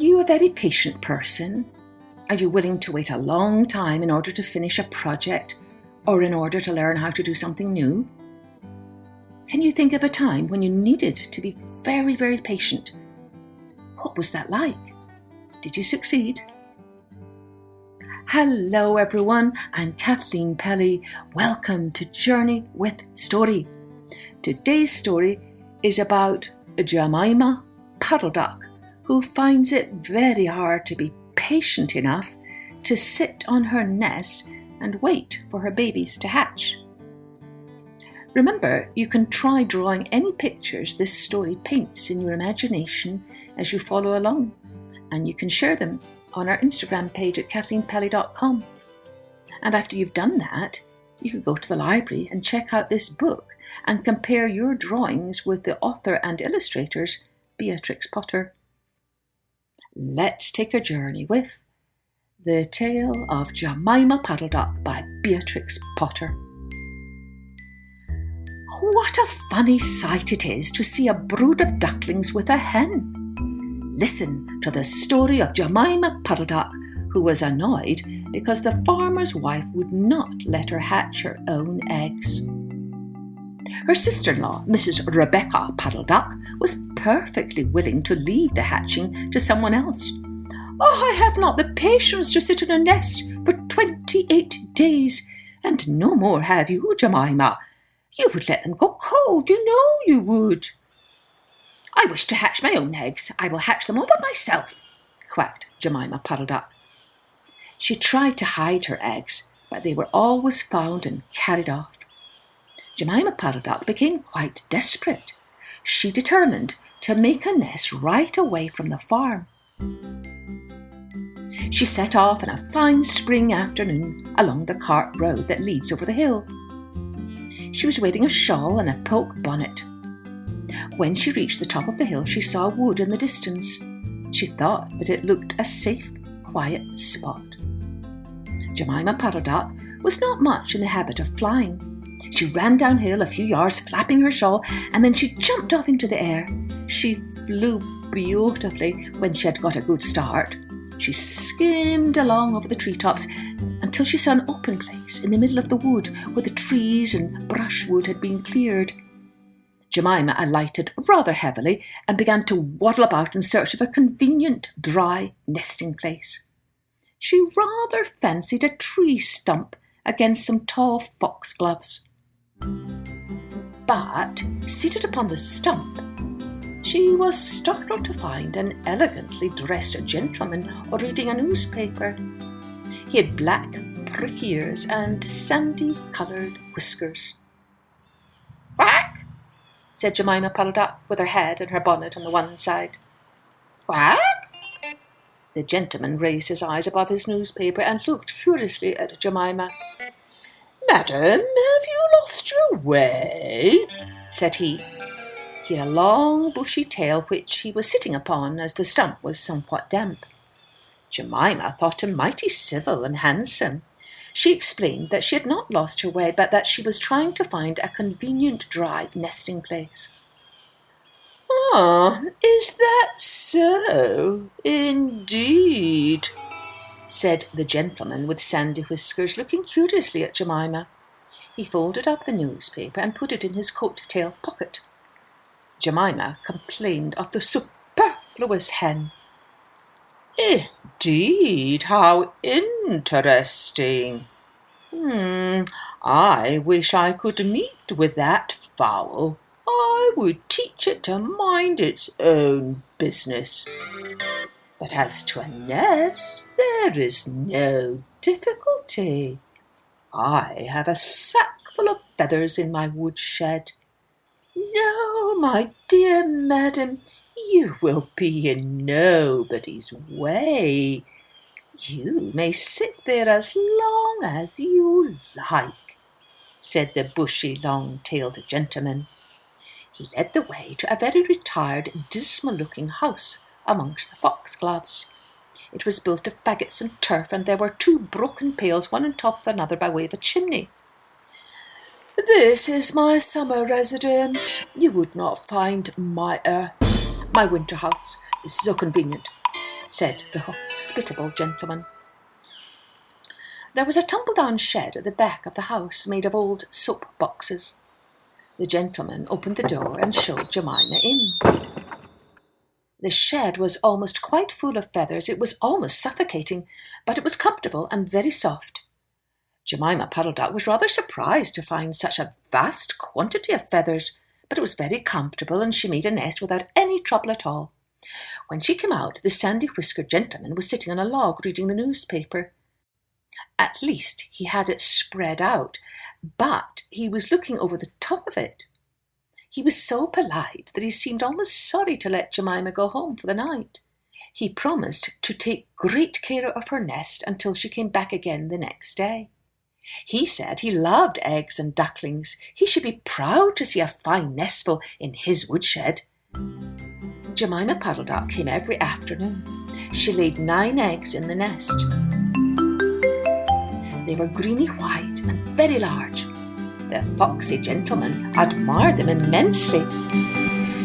you a very patient person? Are you willing to wait a long time in order to finish a project or in order to learn how to do something new? Can you think of a time when you needed to be very, very patient? What was that like? Did you succeed? Hello everyone, I'm Kathleen Pelly. Welcome to Journey with Story. Today's story is about Jemima Puddleduck, who finds it very hard to be patient enough to sit on her nest and wait for her babies to hatch. Remember, you can try drawing any pictures this story paints in your imagination as you follow along, and you can share them on our Instagram page at kathleenpelly.com. And after you've done that, you can go to the library and check out this book and compare your drawings with the author and illustrators, Beatrix Potter. Let's take a journey with The Tale of Jemima Puddleduck by Beatrix Potter. What a funny sight it is to see a brood of ducklings with a hen. Listen to the story of Jemima Puddleduck, who was annoyed because the farmer's wife would not let her hatch her own eggs. Her sister-in-law, Mrs. Rebecca Puddleduck, was perfectly willing to leave the hatching to someone else. "Oh, I have not the patience to sit in a nest for 28 days, and no more have you, Jemima. You would let them go cold, you know you would." "I wish to hatch my own eggs. I will hatch them all by myself," quacked Jemima Puddleduck. She tried to hide her eggs, but they were always found and carried off. Jemima Puddleduck became quite desperate. She determined to make a nest right away from the farm. She set off on a fine spring afternoon along the cart road that leads over the hill. She was waving a shawl and a poke bonnet. When she reached the top of the hill, she saw wood in the distance. She thought that it looked a safe, quiet spot. Jemima Puddleduck was not much in the habit of flying. She ran downhill a few yards, flapping her shawl, and then she jumped off into the air. She flew beautifully when she had got a good start. She skimmed along over the treetops until she saw an open place in the middle of the wood where the trees and brushwood had been cleared. Jemima alighted rather heavily and began to waddle about in search of a convenient, dry nesting place. She rather fancied a tree stump against some tall foxgloves. But, seated upon the stump, she was startled to find an elegantly dressed gentleman reading a newspaper. He had black, prick ears and sandy-coloured whiskers. "Quack!" said Jemima Puddleduck, with her head and her bonnet on the one side. "Quack?" The gentleman raised his eyes above his newspaper and looked curiously at Jemima. "Madam, have you lost your way?" said he. He had a long bushy tail which he was sitting upon, as the stump was somewhat damp. Jemima thought him mighty civil and handsome. She explained that she had not lost her way, but that she was trying to find a convenient dry nesting place. "Ah, is that so? Indeed," said the gentleman with sandy whiskers, looking curiously at Jemima. He folded up the newspaper and put it in his coat-tail pocket. Jemima complained of the superfluous hen. "Indeed, how interesting. I wish I could meet with that fowl. I would teach it to mind its own business. But as to a nest, there is no difficulty. I have a sack full of feathers in my woodshed. No, my dear madam, you will be in nobody's way. You may sit there as long as you like," said the bushy, long-tailed gentleman. He led the way to a very retired, dismal-looking house amongst the foxgloves. It was built of faggots and turf, and there were 2 broken pails, one on top of another by way of a chimney. "This is my summer residence. You would not find my winter house is so convenient," said the hospitable gentleman. There was a tumble-down shed at the back of the house made of old soap boxes. The gentleman opened the door and showed Jemima in. The shed was almost quite full of feathers. It was almost suffocating, but it was comfortable and very soft. Jemima Puddleduck was rather surprised to find such a vast quantity of feathers, but it was very comfortable, and she made a nest without any trouble at all. When she came out, the sandy-whiskered gentleman was sitting on a log reading the newspaper. At least he had it spread out, but he was looking over the top of it. He was so polite that he seemed almost sorry to let Jemima go home for the night. He promised to take great care of her nest until she came back again the next day. He said he loved eggs and ducklings. He should be proud to see a fine nestful in his woodshed. Jemima Puddleduck came every afternoon. She laid 9 eggs in the nest. They were greeny white and very large. The foxy gentleman admired them immensely.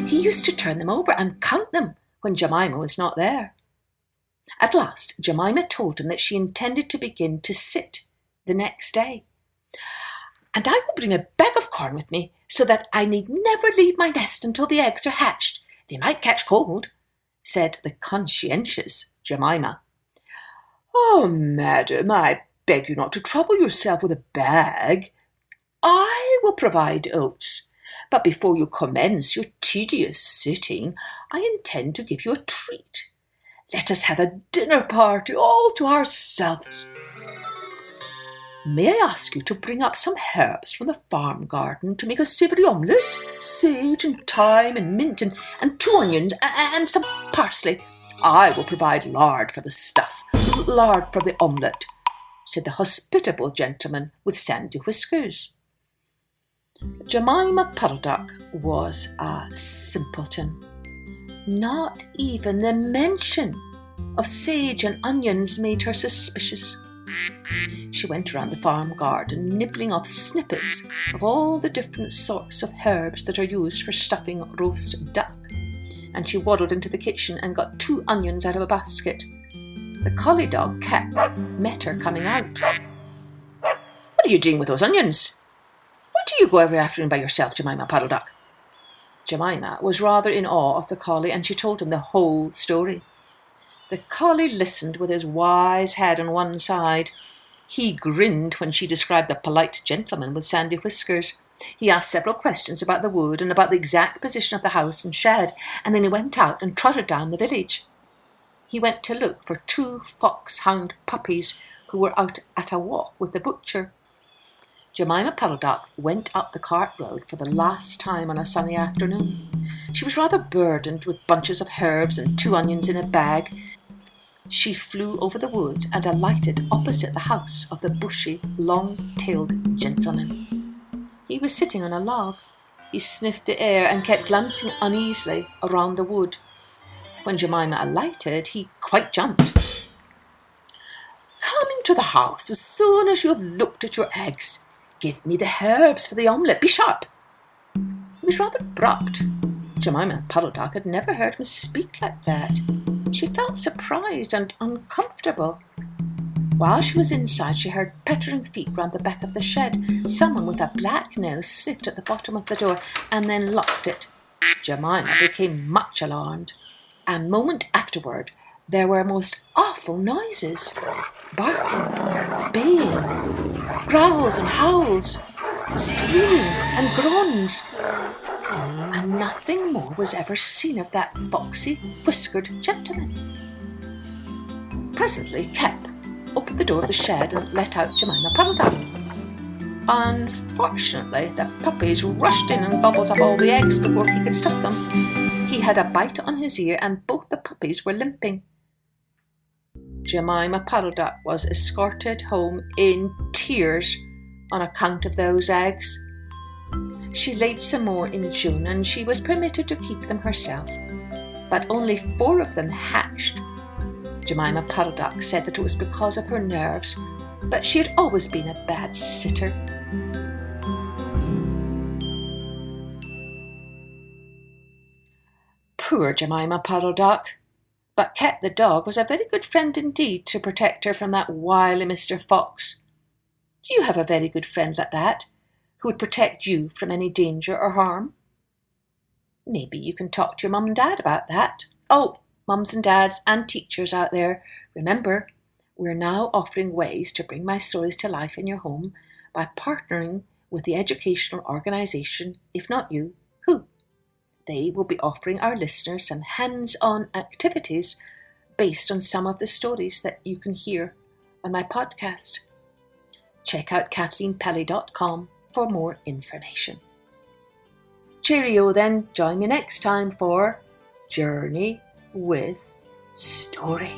He used to turn them over and count them when Jemima was not there. At last, Jemima told him that she intended to begin to sit the next day. "And I will bring a bag of corn with me, so that I need never leave my nest until the eggs are hatched. They might catch cold," said the conscientious Jemima. "Oh, madam, I beg you not to trouble yourself with a bag. I will provide oats. But before you commence your tedious sitting, I intend to give you a treat. Let us have a dinner party all to ourselves. May I ask you to bring up some herbs from the farm garden to make a savoury omelette? Sage and thyme and mint and 2 onions and some parsley. I will provide lard for the stuff, lard for the omelette," said the hospitable gentleman with sandy whiskers. Jemima Puddleduck was a simpleton. Not even the mention of sage and onions made her suspicious. She went around the farm garden nibbling off snippets of all the different sorts of herbs that are used for stuffing roast duck, and she waddled into the kitchen and got 2 onions out of a basket. The collie dog Cap met her coming out. "What are you doing with those onions? Why do you go every afternoon by yourself, Jemima Puddleduck?" Jemima was rather in awe of the collie, and she told him the whole story. The collie listened with his wise head on one side. He grinned when she described the polite gentleman with sandy whiskers. He asked several questions about the wood and about the exact position of the house and shed, and then he went out and trotted down the village. He went to look for 2 foxhound puppies who were out at a walk with the butcher. Jemima Puddleduck went up the cart road for the last time on a sunny afternoon. She was rather burdened with bunches of herbs and 2 onions in a bag. She flew over the wood and alighted opposite the house of the bushy, long-tailed gentleman. He was sitting on a log. He sniffed the air and kept glancing uneasily around the wood. When Jemima alighted, he quite jumped. "Coming to the house as soon as you have looked at your eggs. Give me the herbs for the omelette. Be sharp." He was rather abrupt. Jemima Puddleduck had never heard him speak like that. She felt surprised and uncomfortable. While she was inside, she heard pattering feet round the back of the shed. Someone with a black nose sniffed at the bottom of the door and then locked it. Jemima became much alarmed. A moment afterward, there were most awful noises. Barking, baying, growls and howls, squealing and groans. And nothing more was ever seen of that foxy, whiskered gentleman. Presently, Cap opened the door of the shed and let out Jemima Puddleduck. Unfortunately, the puppies rushed in and gobbled up all the eggs before he could stop them. He had a bite on his ear, and both the puppies were limping. Jemima Puddleduck was escorted home in tears on account of those eggs. She laid some more in June, and she was permitted to keep them herself, but only 4 of them hatched. Jemima Puddleduck said that it was because of her nerves, but she had always been a bad sitter. Poor Jemima Puddleduck. But Cat the dog was a very good friend indeed to protect her from that wily Mr. Fox. Do you have a very good friend like that, who would protect you from any danger or harm? Maybe you can talk to your mum and dad about that. Oh, mums and dads and teachers out there, remember, we're now offering ways to bring my stories to life in your home by partnering with the educational organisation, if not you, who? They will be offering our listeners some hands-on activities based on some of the stories that you can hear on my podcast. Check out kathleenpelly.com for more information. Cheerio then, join me next time for Journey with Story.